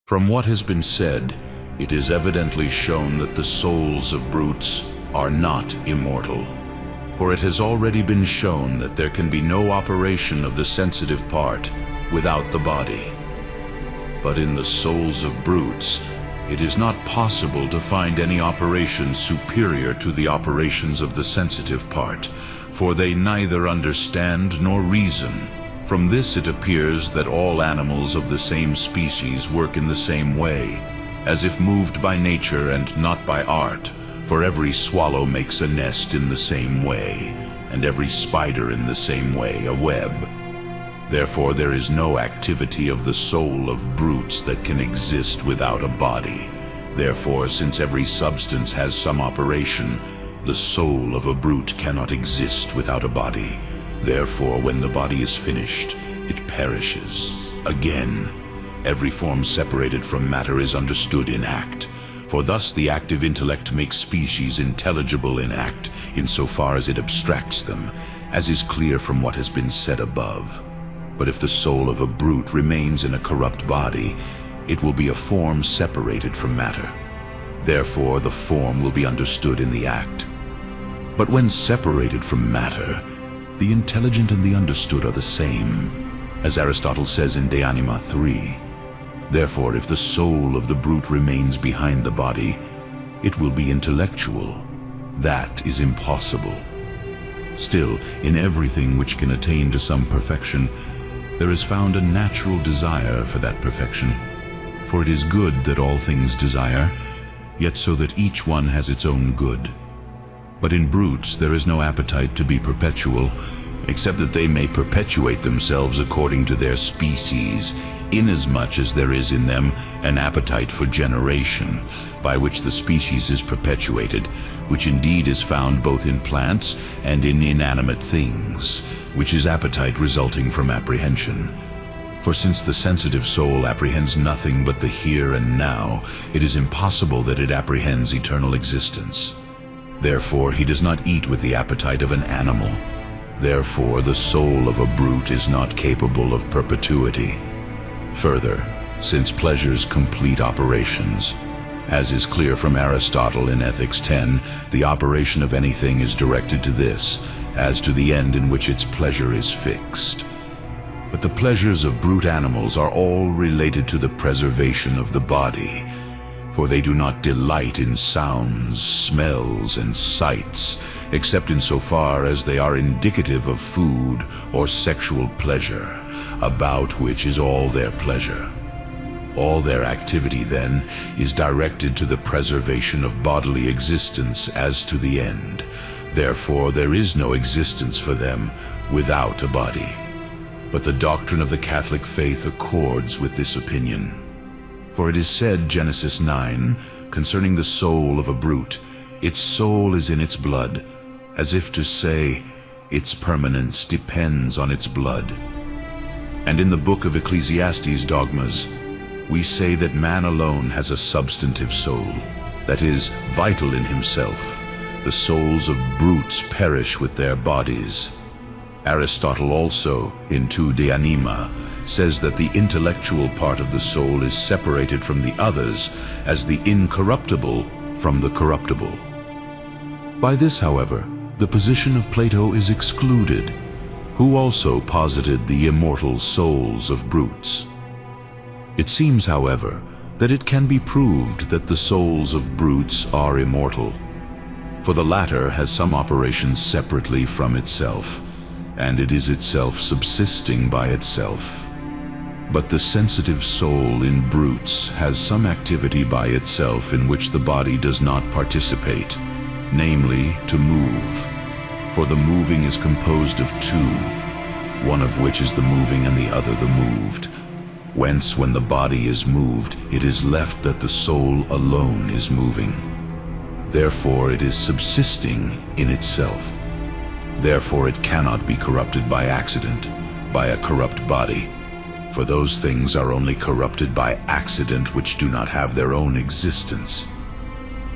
From what has been said, it is evidently shown that the souls of brutes are not immortal. For it has already been shown that there can be no operation of the sensitive part without the body. But in the souls of brutes, it is not possible to find any operation superior to the operations of the sensitive part, for they neither understand nor reason. From this it appears that all animals of the same species work in the same way, as if moved by nature and not by art. For every swallow makes a nest in the same way, and every spider in the same way a web. Therefore there is no activity of the soul of brutes that can exist without a body. Therefore, since every substance has some operation, the soul of a brute cannot exist without a body. Therefore, when the body is finished, it perishes. Again, every form separated from matter is understood in act. For thus the active intellect makes species intelligible in act, insofar as it abstracts them, as is clear from what has been said above. But if the soul of a brute remains in a corrupt body, it will be a form separated from matter. Therefore the form will be understood in the act. But when separated from matter, the intelligent and the understood are the same, as Aristotle says in De Anima 3. Therefore, if the soul of the brute remains behind the body, it will be intellectual. That is impossible. Still, in everything which can attain to some perfection, there is found a natural desire for that perfection. For it is good that all things desire, yet so that each one has its own good. But in brutes there is no appetite to be perpetual, except that they may perpetuate themselves according to their species, inasmuch as there is in them an appetite for generation, by which the species is perpetuated, which indeed is found both in plants and in inanimate things, which is appetite resulting from apprehension. For since the sensitive soul apprehends nothing but the here and now, it is impossible that it apprehends eternal existence. Therefore he does not eat with the appetite of an animal. Therefore the soul of a brute is not capable of perpetuity. Further, since pleasures complete operations, as is clear from Aristotle in Ethics 10, the operation of anything is directed to this, as to the end in which its pleasure is fixed. But the pleasures of brute animals are all related to the preservation of the body, for they do not delight in sounds, smells, and sights, except insofar as they are indicative of food or sexual pleasure, about which is all their pleasure. All their activity, then, is directed to the preservation of bodily existence as to the end. Therefore, there is no existence for them without a body. But the doctrine of the Catholic faith accords with this opinion. For it is said, Genesis 9, concerning the soul of a brute, its soul is in its blood, as if to say, its permanence depends on its blood. And in the book of Ecclesiastes Dogmas, we say that man alone has a substantive soul, that is, vital in himself. The souls of brutes perish with their bodies. Aristotle also, in 2 De Anima, says that the intellectual part of the soul is separated from the others, as the incorruptible from the corruptible. By this, however, the position of Plato is excluded, who also posited the immortal souls of brutes. It seems, however, that it can be proved that the souls of brutes are immortal, for the latter has some operations separately from itself, and it is itself subsisting by itself. But the sensitive soul in brutes has some activity by itself in which the body does not participate, namely, to move. For the moving is composed of two, one of which is the moving and the other the moved. Whence, when the body is moved, it is left that the soul alone is moving. Therefore it is subsisting in itself. Therefore it cannot be corrupted by accident, by a corrupt body. For those things are only corrupted by accident which do not have their own existence.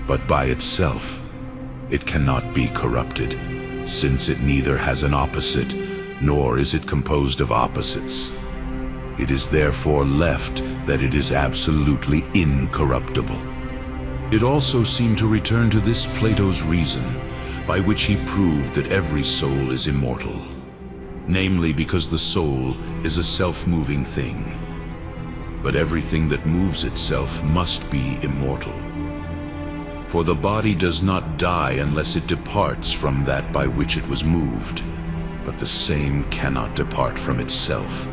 But by itself it cannot be corrupted, since it neither has an opposite, nor is it composed of opposites. It is therefore left that it is absolutely incorruptible. It also seemed to return to this Plato's reason, by which he proved that every soul is immortal, namely because the soul is a self-moving thing. But everything that moves itself must be immortal. For the body does not die unless it departs from that by which it was moved, but the same cannot depart from itself.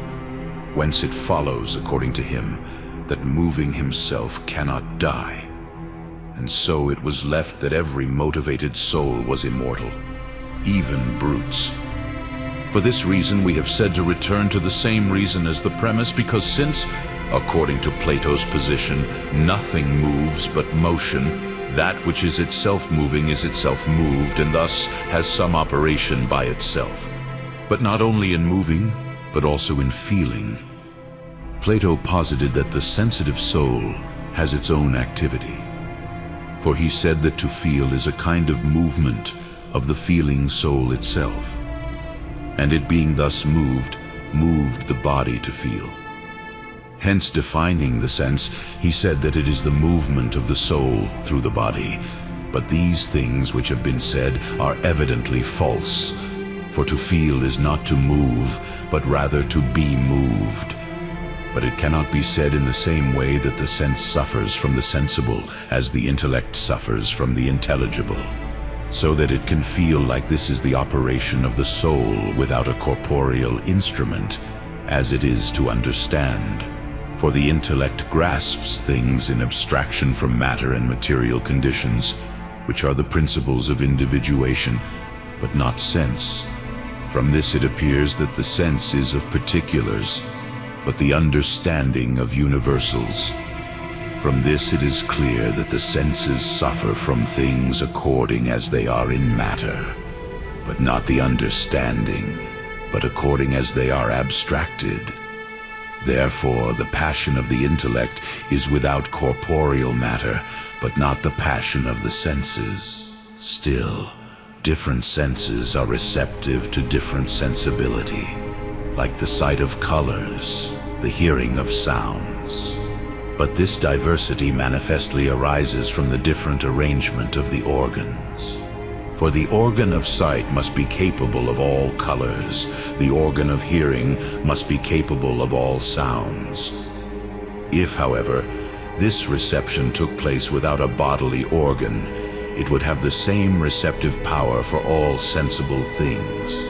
Whence it follows, according to him, that moving himself cannot die. And so it was left that every motivated soul was immortal, even brutes. For this reason we have said to return to the same reason as the premise, because since, according to Plato's position, nothing moves but motion, that which is itself moving is itself moved, and thus has some operation by itself. But not only in moving, but also in feeling. Plato posited that the sensitive soul has its own activity. For he said that to feel is a kind of movement of the feeling soul itself. And it being thus moved the body to feel. Hence, defining the sense, he said that it is the movement of the soul through the body. But these things which have been said are evidently false. For to feel is not to move, but rather to be moved. But it cannot be said in the same way that the sense suffers from the sensible as the intellect suffers from the intelligible, so that it can feel like this is the operation of the soul without a corporeal instrument, as it is to understand. For the intellect grasps things in abstraction from matter and material conditions, which are the principles of individuation, but not sense. From this it appears that the sense is of particulars, but the understanding of universals. From this it is clear that the senses suffer from things according as they are in matter, but not the understanding, but according as they are abstracted. Therefore the passion of the intellect is without corporeal matter, but not the passion of the senses. Still, different senses are receptive to different sensibility, like the sight of colors, the hearing of sounds. But this diversity manifestly arises from the different arrangement of the organs. For the organ of sight must be capable of all colors, the organ of hearing must be capable of all sounds. If, however, this reception took place without a bodily organ, it would have the same receptive power for all sensible things.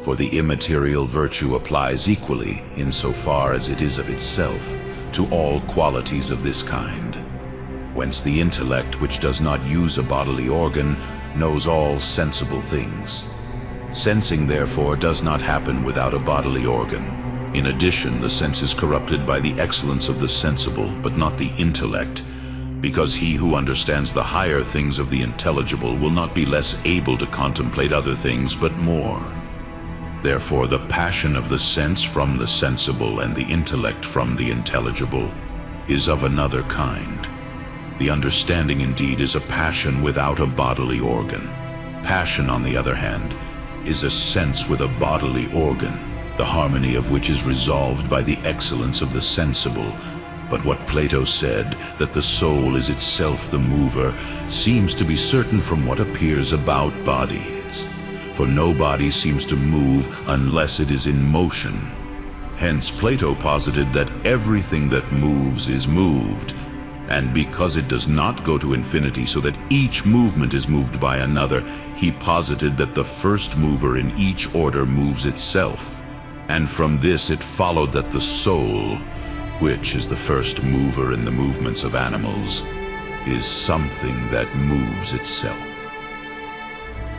For the immaterial virtue applies equally, insofar as it is of itself, to all qualities of this kind. Whence the intellect, which does not use a bodily organ, knows all sensible things. Sensing, therefore, does not happen without a bodily organ. In addition, the sense is corrupted by the excellence of the sensible, but not the intellect, because he who understands the higher things of the intelligible will not be less able to contemplate other things, but more. Therefore, the passion of the sense from the sensible and the intellect from the intelligible is of another kind. The understanding, indeed, is a passion without a bodily organ. Passion, on the other hand, is a sense with a bodily organ, the harmony of which is resolved by the excellence of the sensible. But what Plato said, that the soul is itself the mover, seems to be certain from what appears about bodies. For no body seems to move unless it is in motion. Hence Plato posited that everything that moves is moved, and because it does not go to infinity so that each movement is moved by another, he posited that the first mover in each order moves itself. And from this it followed that the soul, which is the first mover in the movements of animals, is something that moves itself.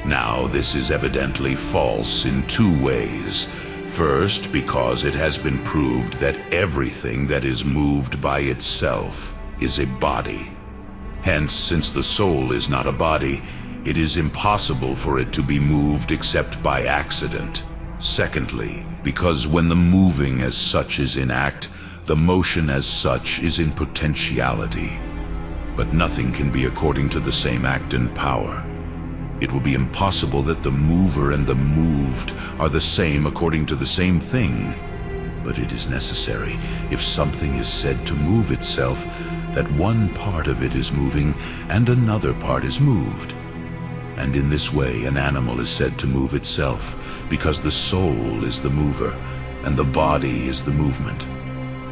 Now, this is evidently false in two ways. First, because it has been proved that everything that is moved by itself is a body. Hence, since the soul is not a body, it is impossible for it to be moved except by accident. Secondly, because when the moving as such is in act, the motion as such is in potentiality. But nothing can be according to the same act and power. It will be impossible that the mover and the moved are the same according to the same thing. But it is necessary, if something is said to move itself, that one part of it is moving and another part is moved. And in this way an animal is said to move itself, because the soul is the mover, and the body is the movement.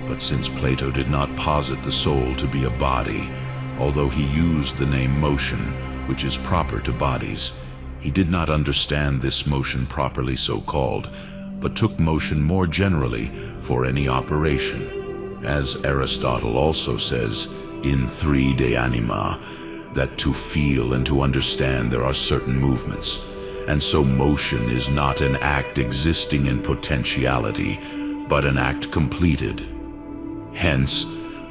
But since Plato did not posit the soul to be a body, although he used the name motion, which is proper to bodies, he did not understand this motion properly so called, but took motion more generally for any operation, as Aristotle also says in 3 De Anima, that to feel and to understand there are certain movements, and so motion is not an act existing in potentiality, but an act completed. Hence,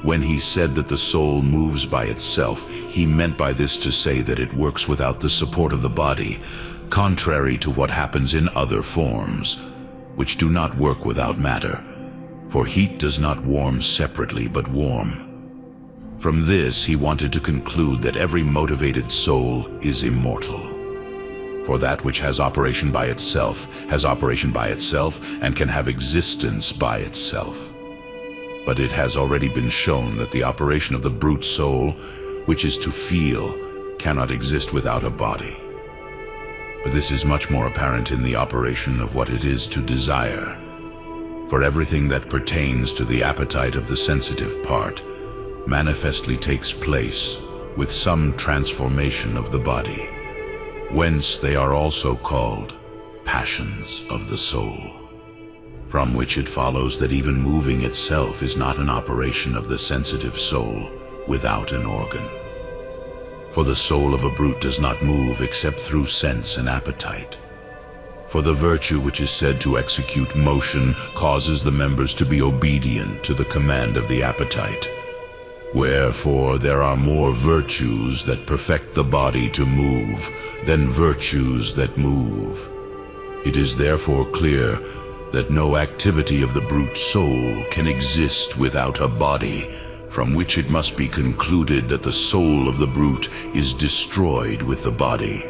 when he said that the soul moves by itself, he meant by this to say that it works without the support of the body, contrary to what happens in other forms, which do not work without matter, for heat does not warm separately but warm. From this he wanted to conclude that every motivated soul is immortal. For that which has operation by itself has operation by itself and can have existence by itself. But it has already been shown that the operation of the brute soul, which is to feel, cannot exist without a body. But this is much more apparent in the operation of what it is to desire. For everything that pertains to the appetite of the sensitive part manifestly takes place with some transformation of the body, whence they are also called passions of the soul, from which it follows that even moving itself is not an operation of the sensitive soul without an organ. For the soul of a brute does not move except through sense and appetite. For the virtue which is said to execute motion causes the members to be obedient to the command of the appetite. Wherefore there are more virtues that perfect the body to move than virtues that move. It is therefore clear that no activity of the brute soul can exist without a body, from which it must be concluded that the soul of the brute is destroyed with the body.